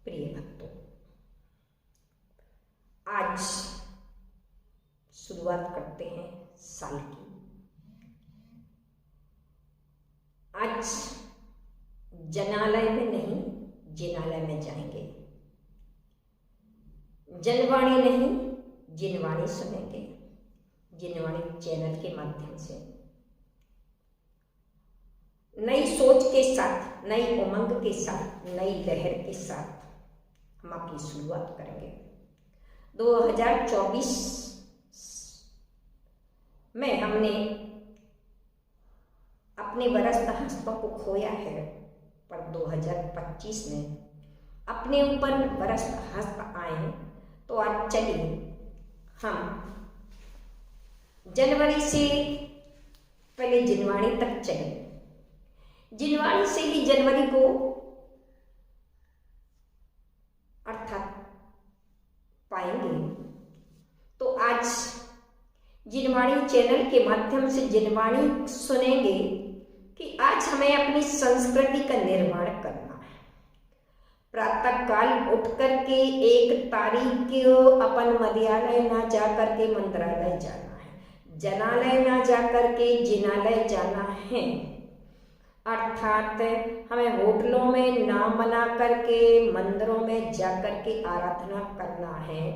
प्रिय भक्तों, आज शुरुआत करते हैं साल की। आज जनालय में नहीं, जिनालय में जाएंगे। जनवाणी नहीं, जिनवाणी सुनेंगे। जिनवाणी चैनल के माध्यम से नई सोच के साथ, नई उमंग के साथ, नई लहर के साथ हम अपनी शुरुआत करेंगे। 2024 में हमने अपने बरसता हंसतों को खोया है, पर 2025 में अपने ऊपर बरसता हंसता आए। तो आज चलिए हम जनवरी से पहले जिनवाणी तक चले। जिनवाणी से ही जनवरी को अर्थात पाएंगे। तो आज जिनवाणी चैनल के माध्यम से जिनवाणी सुनेंगे कि आज हमें अपनी संस्कृति का निर्माण करना है। प्रातः काल उठ करके 1 तारीख को अपन मध्यालय ना जा करके मंत्रालय जाना है, जनालय ना जा करके जिनालय जाना है। अर्थात हमें होटलों में नाम बना करके मंदिरों में जा करके आराधना करना है।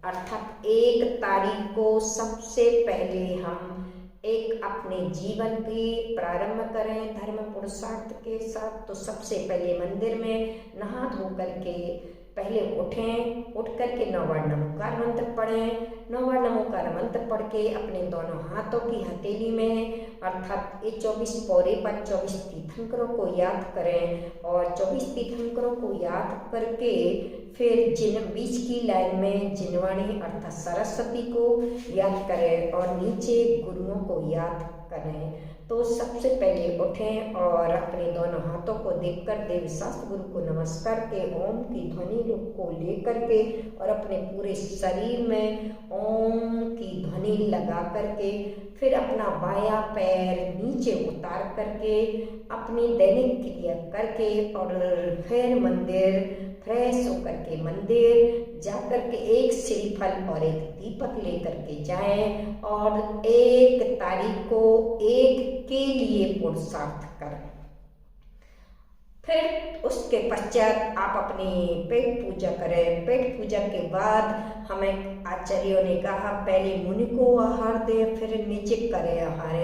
अर्थात 1 तारीख को सबसे पहले हम एक अपने जीवन की प्रारंभ करें धर्म पुरुषार्थ के साथ। तो सबसे पहले मंदिर में नहा धो करके पहले उठें, उठ करके 9 बार नमोकार मंत्र पढ़ें। 9 बार नमोकार मंत्र पढ़ के अपने दोनों हाथों की हथेली में अर्थात ये 24 पौरे पर 24 तीर्थंकरों को याद करें और 24 तीर्थंकरों को याद करके फिर बीच की लाइन में जिनवाणी अर्थात सरस्वती को याद करें और नीचे गुरुओं को याद करें। तो सबसे पहले उठें और अपने दोनों हाथों को देखकर देव शास्त्र गुरु को नमस्कार के ओम की ध्वनि को लेकर के और अपने पूरे शरीर में ओम की ध्वनि लगा करके फिर अपना बायां पैर नीचे उतार करके अपनी दैनिक क्रिया करके और फिर मंदिर फ्रेश होकर के मंदिर जाकर के 1 श्रीफल और 1 दीपक लेकर के जाएं और 1 तारीख को 1 के लिए पुरुषार्थ करें। फिर उसके पश्चात आप अपनी पेट पूजा करें। पेट पूजा के बाद हमें आचार्यों ने कहा पहले मुनि को आहार दें, फिर नीचे करें आहार।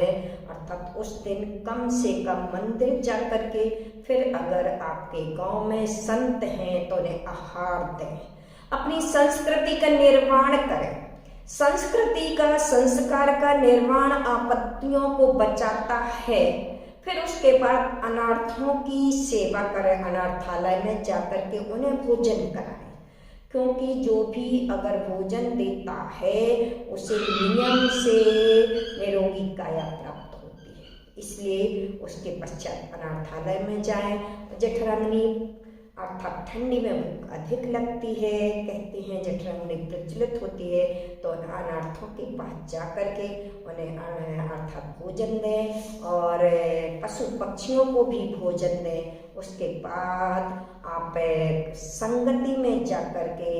अर्थात उस दिन कम से कम मंदिर जा करके फिर अगर आपके गांव में संत हैं तो उन्हें आहार दें। अपनी संस्कृति का निर्माण करें। संस्कृति का, संस्कार का निर्माण आपत्तियों को बचाता है। फिर उसके बाद अनार्थों की सेवा करें। अनाथालय में जाकर के उन्हें भोजन कराएं, क्योंकि जो भी अगर भोजन देता है उसे नियम से निरोगी काया प्राप्त होती है। इसलिए उसके पश्चात अनाथालय में जाएं। जठराग्नि अर्थात ठंडी में भूख अधिक लगती है, कहते हैं जठराग्नि प्रज्वलित होती है, तो अनार्थों के पास जा करके उन्हें अर्थात भोजन दें और पशु पक्षियों को भी भोजन दें। उसके बाद आप संगति में जा करके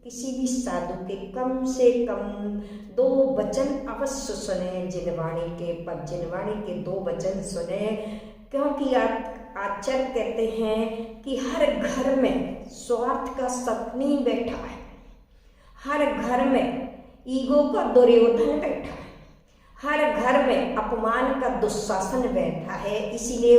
किसी भी साधु के कम से कम 2 वचन अवश्य सुने जिनवाणी के, पर जिनवाणी के 2 वचन सुने, क्योंकि आचार्य कहते हैं कि हर घर में स्वार्थ का सपनी बैठा है, हर घर में ईगो का दुर्योधन बैठा है, हर घर में अपमान का दुशासन बैठा है। इसीलिए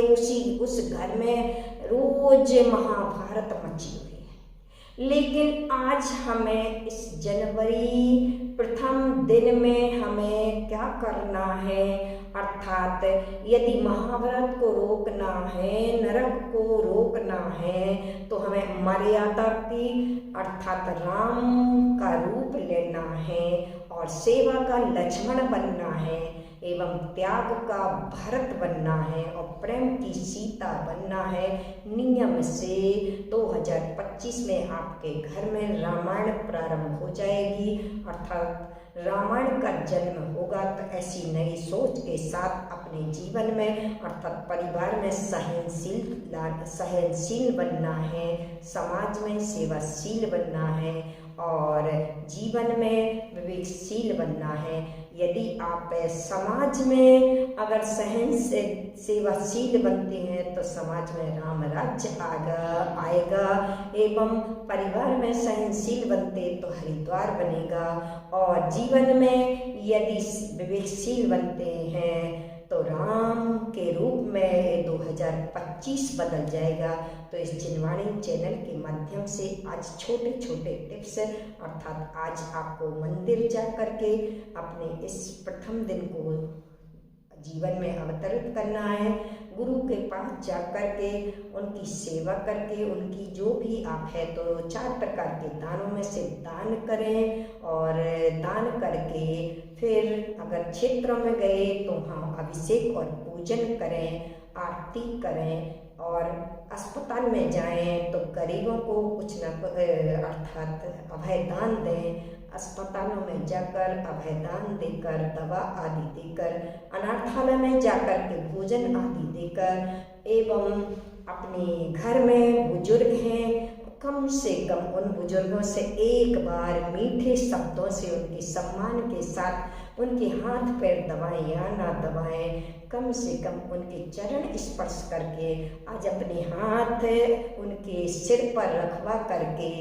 उस घर में रोज महाभारत मची हुई है। लेकिन आज हमें इस जनवरी प्रथम दिन में हमें क्या करना है? अर्थात यदि महाभारत को रोकना है, नरक को रोकना है, तो हमें मर्यादा की अर्थात राम का रूप लेना है और सेवा का लक्ष्मण बनना है। एवं त्याग का भरत बनना है और प्रेम की सीता बनना है। नियम से 2025 में आपके घर में रामायण प्रारंभ हो जाएगी, अर्थात रामायण का जन्म होगा। तो ऐसी नई सोच के साथ अपने जीवन में अर्थात परिवार में सहनशील बनना है, समाज में सेवाशील बनना है और जीवन में विवेकशील बनना है। यदि आप समाज में अगर सेवाशील बनते हैं तो समाज में राम राज्य आएगा एवं परिवार में सहनशील बनते तो हरिद्वार बनेगा और जीवन में यदि विवेकशील बनते हैं तो राम के रूप में 2025 बदल जाएगा। तो इस जिनवाणी चैनल के माध्यम से आज छोटे छोटे टिप्स अर्थात आज आपको मंदिर जा करके अपने इस प्रथम दिन को जीवन में अवतरित करना है। गुरु के पास जा करके उनकी सेवा करके उनकी जो भी आप है तो 4 प्रकार के दानों में से दान करें और दान करके फिर अगर क्षेत्रों में गए तो वहाँ अभिषेक और पूजन करें, आरती करें और अस्पताल में जाएं तो गरीबों को कुछ न अर्थात अभयदान दें। अस्पतालों में जाकर अभयदान देकर, दवा आदि देकर, अनाथालय में जाकर के भोजन आदि देकर एवं अपने घर में बुजुर्ग हैं कम से कम उन बुजुर्गों से एक बार मीठे शब्दों से उनके सम्मान के साथ उनके हाथ पैर दबाएं या ना दबाएं, कम से कम उनके चरण स्पर्श करके आज अपने हाथ उनके सिर पर रखवा करके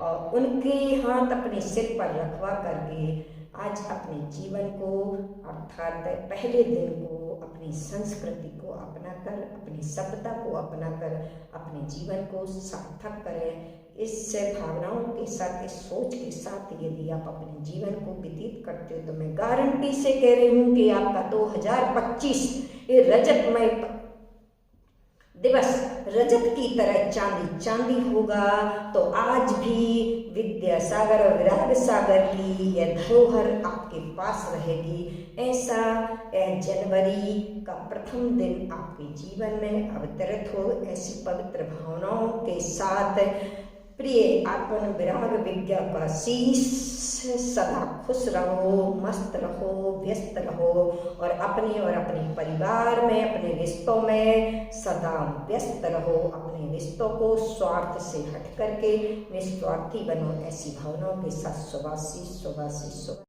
और उनके हाथ अपने सिर पर रखवा करके आज अपने जीवन को अर्थात पहले दिन को अपनी संस्कृति को अपनाकर अपनी सभ्यता को अपनाकर अपने जीवन को सार्थक करें। इस भावनाओं के साथ इस सोच के साथ यदि आप अपने जीवन को व्यतीत करते हो तो मैं गारंटी से कह रही हूँ कि आपका 2025 ये रजतमय दिवस रजत की तरह चांदी चांदी होगा। तो आज भी विद्यासागर और विराग सागर की यह धरोहर आपके पास रहेगी। ऐसा जनवरी का प्रथम दिन आपके जीवन में अवतरित हो। ऐसी पवित्र भावनाओं के साथ प्रिय आत्मन विराग विद्या का शीश सदा खुश रहो, मस्त रहो, व्यस्त रहो और अपने परिवार में अपने रिश्तों में सदा व्यस्त रहो। अपने रिश्तों को स्वार्थ से हट करके निस्वार्थी बनो। ऐसी भावनाओं के साथ शुभाशीष शुभाशीष।